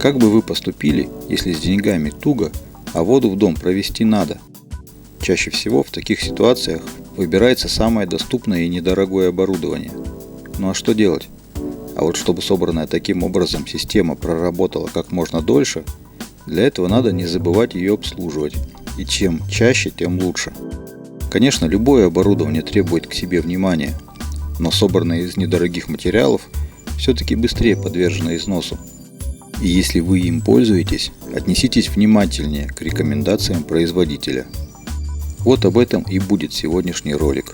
Как бы вы поступили, если с деньгами туго, а воду в дом провести надо? Чаще всего в таких ситуациях выбирается самое доступное и недорогое оборудование. Ну а что делать? А вот чтобы собранная таким образом система проработала как можно дольше, для этого надо не забывать ее обслуживать. И чем чаще, тем лучше. Конечно, любое оборудование требует к себе внимания, но собранное из недорогих материалов все-таки быстрее подвержено износу. И если вы им пользуетесь, отнеситесь внимательнее к рекомендациям производителя. Вот об этом и будет сегодняшний ролик.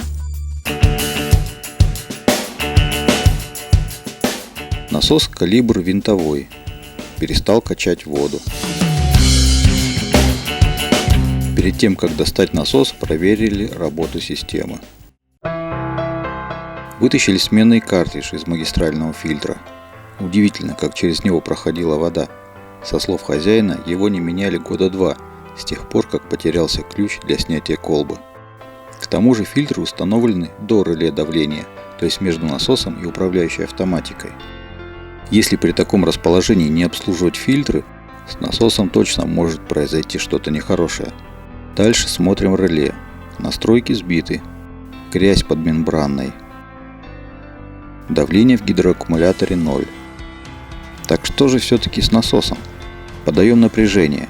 Насос калибр винтовой. Перестал качать воду. Перед тем, как достать насос, проверили работу системы. Вытащили сменный картридж из магистрального фильтра. Удивительно, как через него проходила вода. Со слов хозяина, его не меняли года 2, с тех пор, как потерялся ключ для снятия колбы. К тому же фильтры установлены до реле давления, то есть между насосом и управляющей автоматикой. Если при таком расположении не обслуживать фильтры, с насосом точно может произойти что-то нехорошее. Дальше смотрим реле. Настройки сбиты. Грязь под мембраной. Давление в гидроаккумуляторе 0. Так что же все-таки с насосом? Подаем напряжение.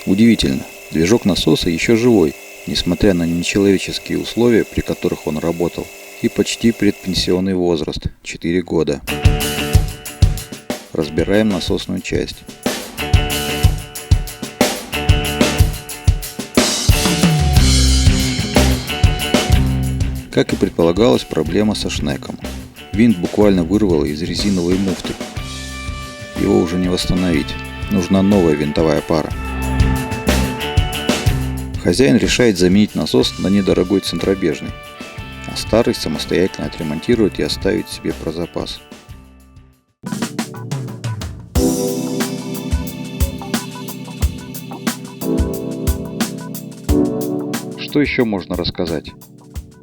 Удивительно, движок насоса еще живой, несмотря на нечеловеческие условия, при которых он работал, и почти предпенсионный возраст – 4 года. Разбираем насосную часть. Как и предполагалось, проблема со шнеком. Винт буквально вырвало из резиновой муфты. Его уже не восстановить. Нужна новая винтовая пара. Хозяин решает заменить насос на недорогой центробежный, а старый самостоятельно отремонтировать и оставить себе про запас. Что еще можно рассказать?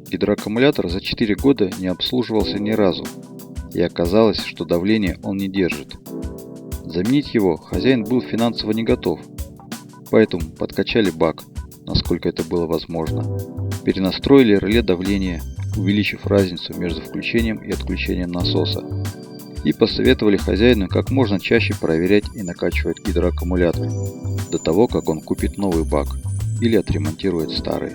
Гидроаккумулятор за 4 года не обслуживался ни разу, и оказалось, что давление он не держит. Заменить его хозяин был финансово не готов, поэтому подкачали бак, насколько это было возможно. Перенастроили реле давления, увеличив разницу между включением и отключением насоса. И посоветовали хозяину как можно чаще проверять и накачивать гидроаккумулятор, до того, как он купит новый бак или отремонтирует старый.